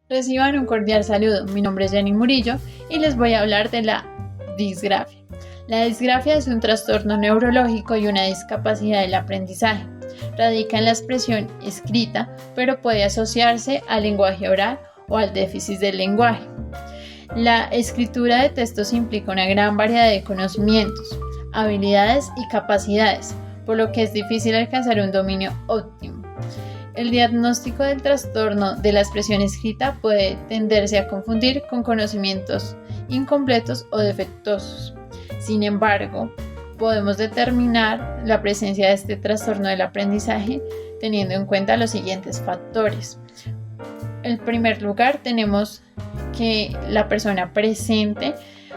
Reciban un cordial saludo. Mi nombre es Jenny Murillo y les voy a hablar de la disgrafia. La disgrafia es un trastorno neurológico y una discapacidad del aprendizaje. Radica en la expresión escrita, pero puede asociarse al lenguaje oral o al déficit del lenguaje. La escritura de textos implica una gran variedad de conocimientos, habilidades y capacidades, por lo que es difícil alcanzar un dominio óptimo. El diagnóstico del trastorno de la expresión escrita puede tenderse a confundir con conocimientos incompletos o defectuosos. Sin embargo, podemos determinar la presencia de este trastorno del aprendizaje teniendo en cuenta los siguientes factores. En primer lugar, tenemos que la persona presente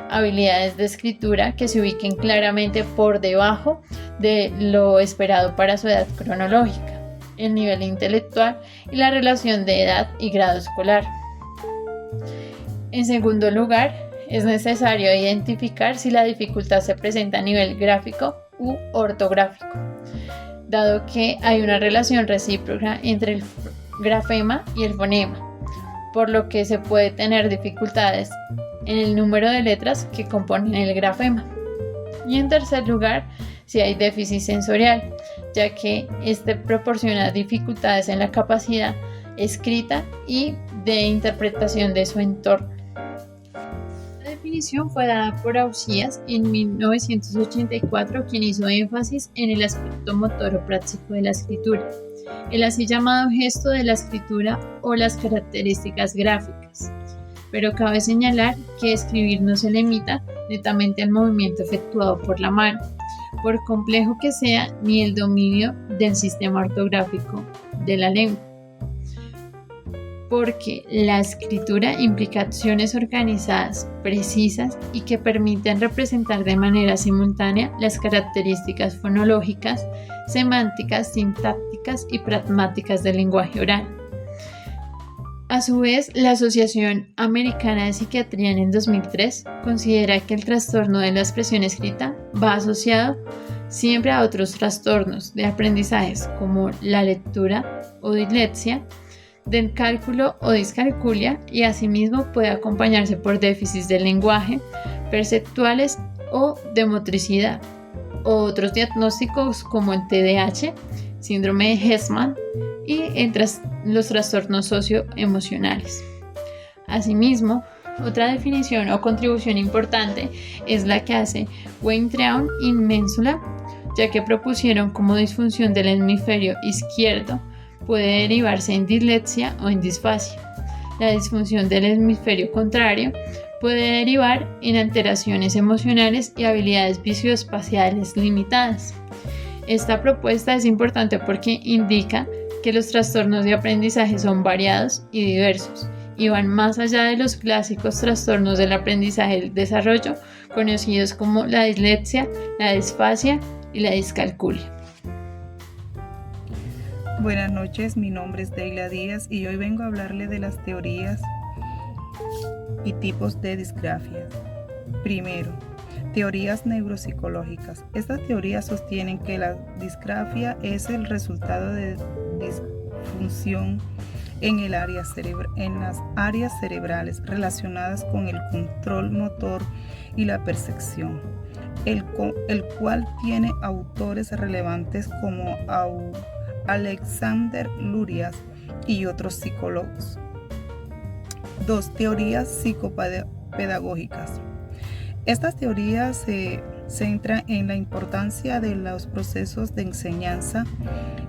habilidades de escritura que se ubiquen claramente por debajo de lo esperado para su edad cronológica, el nivel intelectual y la relación de edad y grado escolar. En segundo lugar, es necesario identificar si la dificultad se presenta a nivel gráfico u ortográfico, dado que hay una relación recíproca entre el grafema y el fonema, por lo que se puede tener dificultades en el número de letras que componen el grafema. Y en tercer lugar, si hay déficit sensorial, ya que este proporciona dificultades en la capacidad escrita y de interpretación de su entorno. La definición fue dada por Ausías en 1984, quien hizo énfasis en el aspecto motor o práctico de la escritura, el así llamado gesto de la escritura o las características gráficas. Pero cabe señalar que escribir no se limita netamente al movimiento efectuado por la mano, por complejo que sea, ni el dominio del sistema ortográfico de la lengua, porque la escritura implica acciones organizadas, precisas y que permiten representar de manera simultánea las características fonológicas, semánticas, sintácticas y pragmáticas del lenguaje oral. A su vez, la Asociación Americana de Psiquiatría en el 2003 considera que el trastorno de la expresión escrita va asociado siempre a otros trastornos de aprendizajes como la lectura o dislexia, del cálculo o discalculia, y asimismo puede acompañarse por déficits del lenguaje, perceptuales o de motricidad, o otros diagnósticos como el TDAH, síndrome de Hessman y entre los trastornos socioemocionales. Asimismo, otra definición o contribución importante es la que hace Weintraub y Mensula, ya que propusieron como disfunción del hemisferio izquierdo puede derivarse en dislexia o en disfasia. La disfunción del hemisferio contrario puede derivar en alteraciones emocionales y habilidades visoespaciales limitadas. Esta propuesta es importante porque indica que los trastornos de aprendizaje son variados y diversos y van más allá de los clásicos trastornos del aprendizaje y el desarrollo conocidos como la dislexia, la disfasia y la discalculia. Buenas noches, mi nombre es Deila Díaz y hoy vengo a hablarle de las teorías y tipos de disgrafia. Primero, teorías neuropsicológicas. Estas teorías sostienen que la disgrafia es el resultado de disfunción en las áreas cerebrales relacionadas con el control motor y la percepción, el cual tiene autores relevantes como Alexander Luria y otros psicólogos. 2. Teorías psicopedagógicas. Estas teorías se centran en la importancia de los procesos de enseñanza,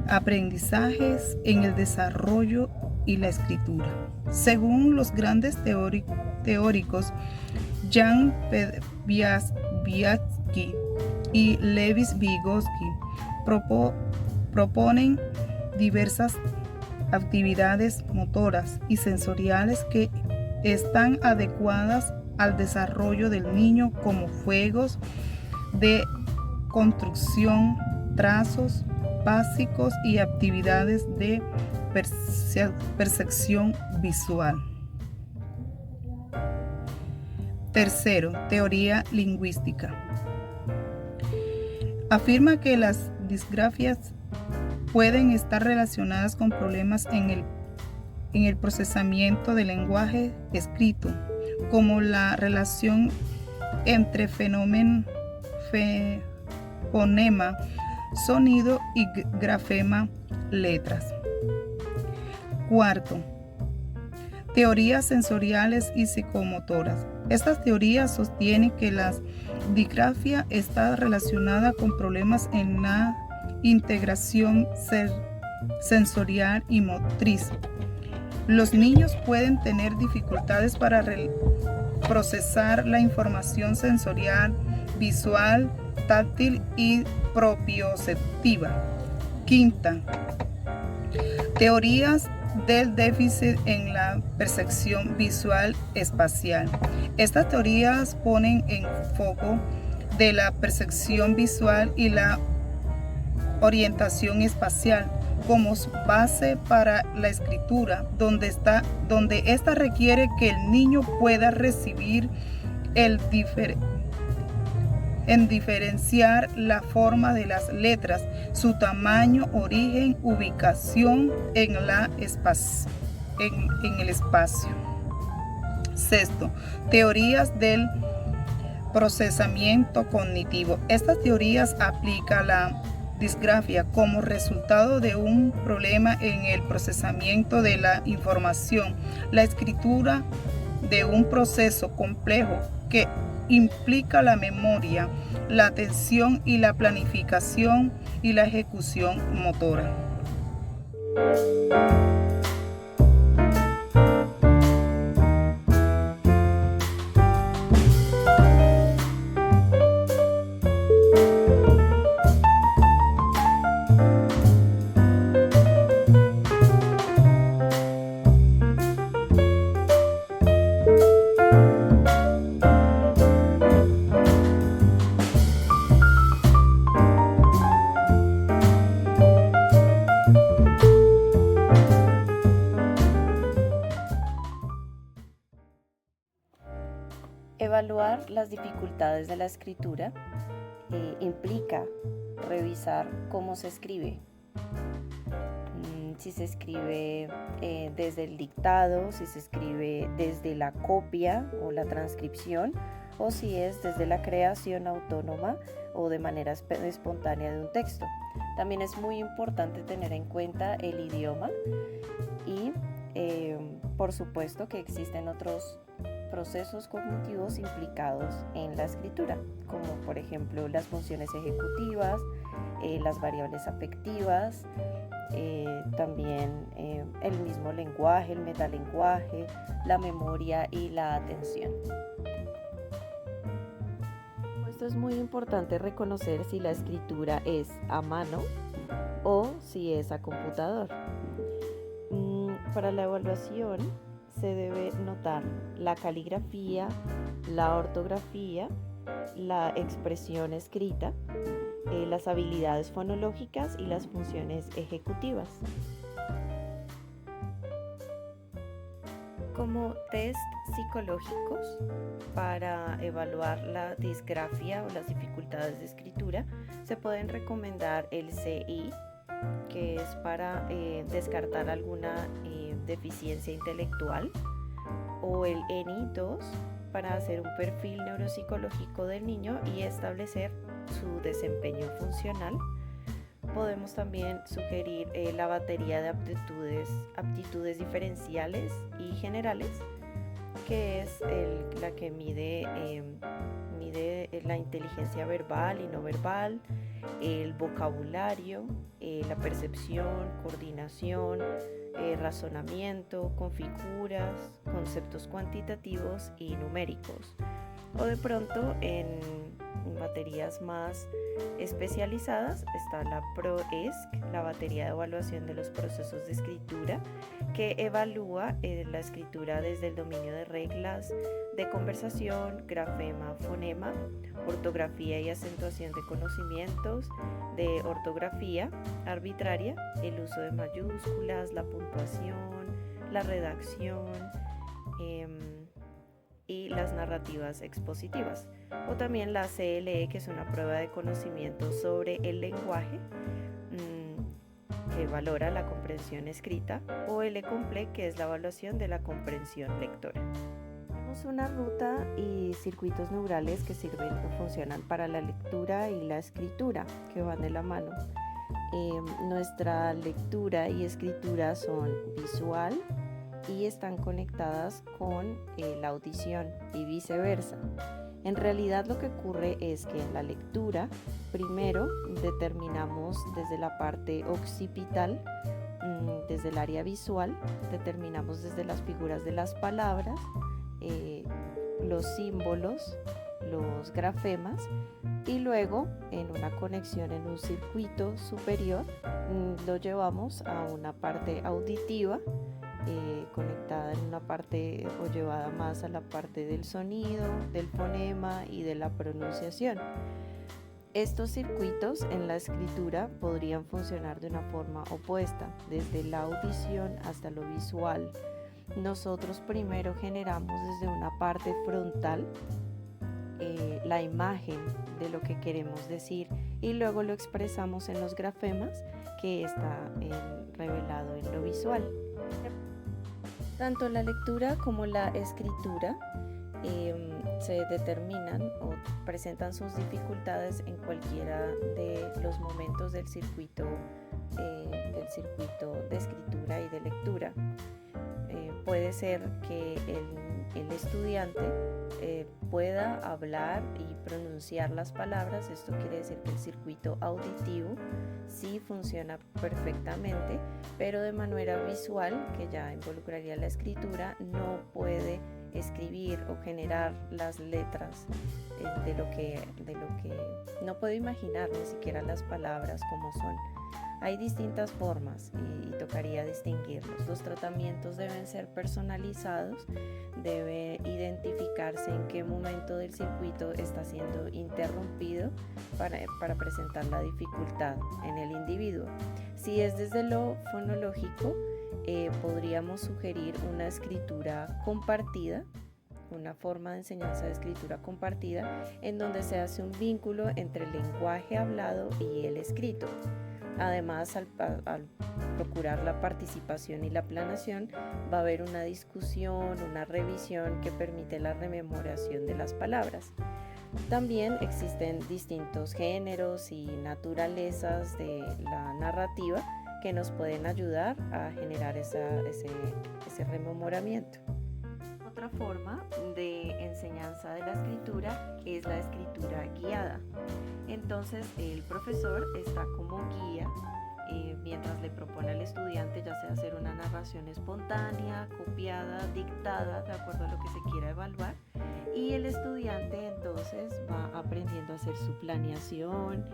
aprendizajes en el desarrollo y la escritura. Según los grandes teóricos Jan Piaski y Levi Vygotsky, proponen diversas actividades motoras y sensoriales que están adecuadas al desarrollo del niño, como juegos de construcción, trazos básicos y actividades de percepción visual. Tercero, teoría lingüística. Afirma que las disgrafias pueden estar relacionadas con problemas en el procesamiento del lenguaje escrito, como la relación entre fonema, sonido y grafema, letras. Cuarto, teorías sensoriales y psicomotoras. Estas teorías sostienen que la disgrafia está relacionada con problemas en la integración sensorial y motriz. Los niños pueden tener dificultades para procesar la información sensorial, visual, táctil y propioceptiva. Quinta, teorías del déficit en la percepción visual espacial. Estas teorías ponen en foco de la percepción visual y la orientación espacial como base para la escritura, donde esta requiere que el niño pueda recibir diferenciar la forma de las letras, su tamaño, origen, ubicación en el espacio. Sexto, teorías del procesamiento cognitivo. Estas teorías aplican la disgrafia como resultado de un problema en el procesamiento de la información, la escritura de un proceso complejo que implica la memoria, la atención y la planificación y la ejecución motora. Evaluar las dificultades de la escritura implica revisar cómo se escribe. Si se escribe desde el dictado, si se escribe desde la copia o la transcripción, o si es desde la creación autónoma o de manera espontánea de un texto. También es muy importante tener en cuenta el idioma y por supuesto que existen otros procesos cognitivos implicados en la escritura, como por ejemplo las funciones ejecutivas, las variables afectivas, también el mismo lenguaje, el metalenguaje, la memoria y la atención. Esto es muy importante reconocer si la escritura es a mano o si es a computador. Para la evaluación se debe notar la caligrafía, la ortografía, la expresión escrita, las habilidades fonológicas y las funciones ejecutivas. Como test psicológicos para evaluar la disgrafia o las dificultades de escritura, se pueden recomendar el CI, que es para descartar alguna deficiencia intelectual, o el ENI2 para hacer un perfil neuropsicológico del niño y establecer su desempeño funcional. Podemos también sugerir la batería de aptitudes diferenciales y generales, que es la que mide la inteligencia verbal y no verbal, el vocabulario, la percepción, coordinación, razonamiento, con figuras, conceptos cuantitativos y numéricos. O de pronto en baterías más especializadas está la ProESC, la batería de evaluación de los procesos de escritura, que evalúa la escritura desde el dominio de reglas de conversación, grafema, fonema, ortografía y acentuación de conocimientos, de ortografía arbitraria, el uso de mayúsculas, la puntuación, la redacción, y las narrativas expositivas, o también la CLE, que es una prueba de conocimiento sobre el lenguaje que valora la comprensión escrita, o el ECOMPLE, que es la evaluación de la comprensión lectora. Tenemos una ruta y circuitos neurales que sirven o funcionan para la lectura y la escritura, que van de la mano. Nuestra lectura y escritura son visual y están conectadas con la audición y viceversa. En realidad lo que ocurre es que en la lectura primero determinamos desde la parte occipital, desde el área visual, determinamos desde las figuras de las palabras, los símbolos, los grafemas, y luego en una conexión en un circuito superior lo llevamos a una parte auditiva, conectada en una parte o llevada más a la parte del sonido, del fonema y de la pronunciación. Estos circuitos en la escritura podrían funcionar de una forma opuesta, desde la audición hasta lo visual. Nosotros primero generamos desde una parte frontal la imagen de lo que queremos decir y luego lo expresamos en los grafemas, que está revelado en lo visual. Tanto la lectura como la escritura se determinan o presentan sus dificultades en cualquiera de los momentos del circuito de escritura y de lectura. Puede ser que el estudiante pueda hablar y pronunciar las palabras. Esto quiere decir que el circuito auditivo sí funciona perfectamente, pero de manera visual, que ya involucraría la escritura, no puede escribir o generar las letras de lo que no puedo imaginar ni siquiera las palabras como son. Hay distintas formas y tocaría distinguirlos. Los tratamientos deben ser personalizados, debe identificarse en qué momento del circuito está siendo interrumpido para presentar la dificultad en el individuo. Si es desde lo fonológico, podríamos sugerir una escritura compartida, una forma de enseñanza de escritura compartida, en donde se hace un vínculo entre el lenguaje hablado y el escrito. Además, al procurar la participación y la planeación, va a haber una discusión, una revisión que permite la rememoración de las palabras. También existen distintos géneros y naturalezas de la narrativa que nos pueden ayudar a generar ese rememoramiento. Otra forma de enseñanza de la escritura es la escritura guiada. Entonces el profesor está como guía mientras le propone al estudiante ya sea hacer una narración espontánea, copiada, dictada, de acuerdo a lo que se quiera evaluar, y el estudiante entonces va aprendiendo a hacer su planeación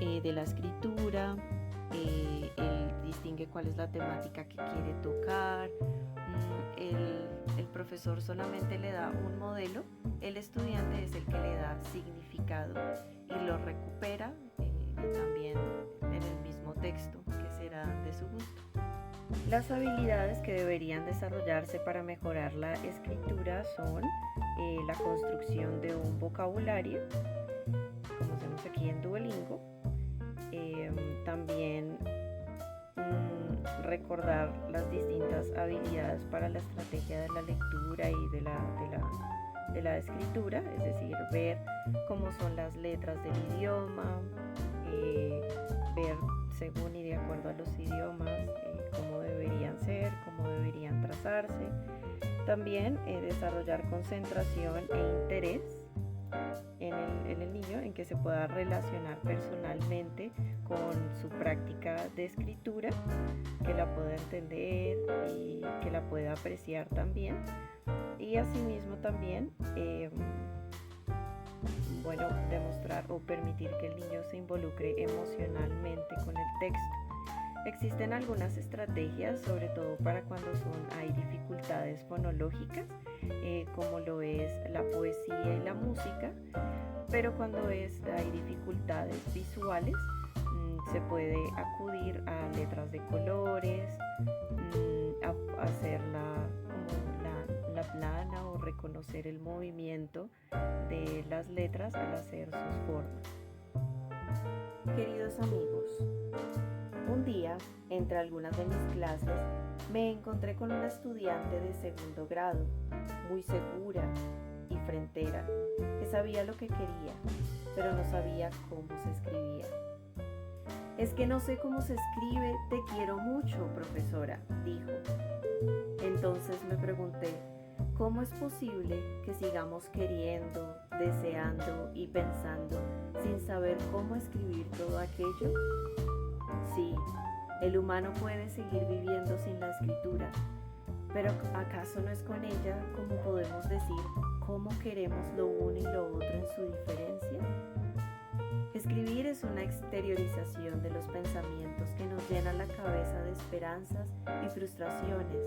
de la escritura. Él distingue cuál es la temática que quiere tocar. El profesor solamente le da un modelo, el estudiante es el que le da significado y lo recupera también en el mismo texto, que será de su gusto. Las habilidades que deberían desarrollarse para mejorar la escritura son la construcción de un vocabulario, como hacemos aquí en Duolingo, también recordar las distintas habilidades para la estrategia de la lectura y de la escritura, es decir, ver cómo son las letras del idioma, ver según y de acuerdo a los idiomas cómo deberían ser, cómo deberían trazarse. También desarrollar concentración e interés en el niño, en que se pueda relacionar personalmente con su práctica de escritura, que la pueda entender y que la pueda apreciar también. Y asimismo también demostrar o permitir que el niño se involucre emocionalmente con el texto. Existen algunas estrategias, sobre todo para cuando hay dificultades fonológicas, como lo es la poesía y la música, pero cuando hay dificultades visuales, Se puede acudir a letras de colores, a hacerla como la plana o reconocer el movimiento de las letras al hacer sus formas. Queridos amigos, un día, entre algunas de mis clases, me encontré con una estudiante de segundo grado, muy segura y frentera, que sabía lo que quería, pero no sabía cómo se escribía. Es que no sé cómo se escribe, te quiero mucho, profesora, dijo. Entonces me pregunté, ¿cómo es posible que sigamos queriendo, deseando y pensando sin saber cómo escribir todo aquello? Sí, el humano puede seguir viviendo sin la escritura, pero ¿acaso no es con ella como podemos decir cómo queremos lo uno y lo otro en su diferencia? Escribir es una exteriorización de los pensamientos que nos llenan la cabeza de esperanzas y frustraciones.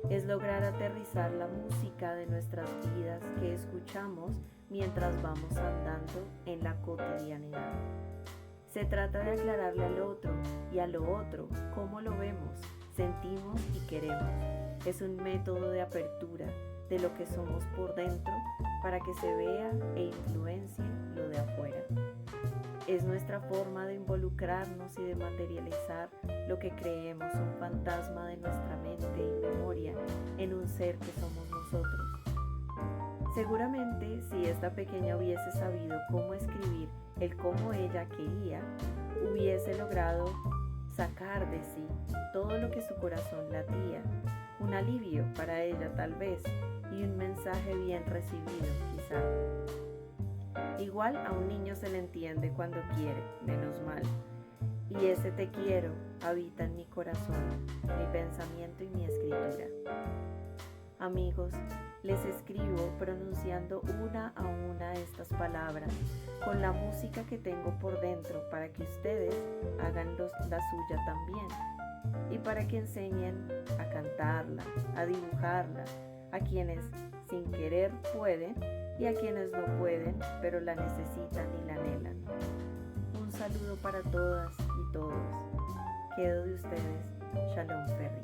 Es lograr aterrizar la música de nuestras vidas que escuchamos mientras vamos andando en la cotidianidad. Se trata de aclararle al otro y a lo otro cómo lo vemos, sentimos y queremos. Es un método de apertura de lo que somos por dentro para que se vea e influencie lo de afuera. Es nuestra forma de involucrarnos y de materializar lo que creemos un fantasma de nuestra mente y memoria en un ser que somos nosotros. Seguramente, si esta pequeña hubiese sabido cómo escribir el cómo ella quería, hubiese logrado sacar de sí todo lo que su corazón latía, un alivio para ella tal vez, y un mensaje bien recibido quizá. Igual a un niño se le entiende cuando quiere, menos mal. Y ese te quiero habita en mi corazón, mi pensamiento y mi escritura. Amigos, les escribo pronunciando una a una estas palabras, con la música que tengo por dentro para que ustedes hagan la suya también. Y para que enseñen a cantarla, a dibujarla, a quienes sin querer pueden y a quienes no pueden, pero la necesitan y la anhelan. Un saludo para todas y todos. Quedo de ustedes, Shalom Ferry.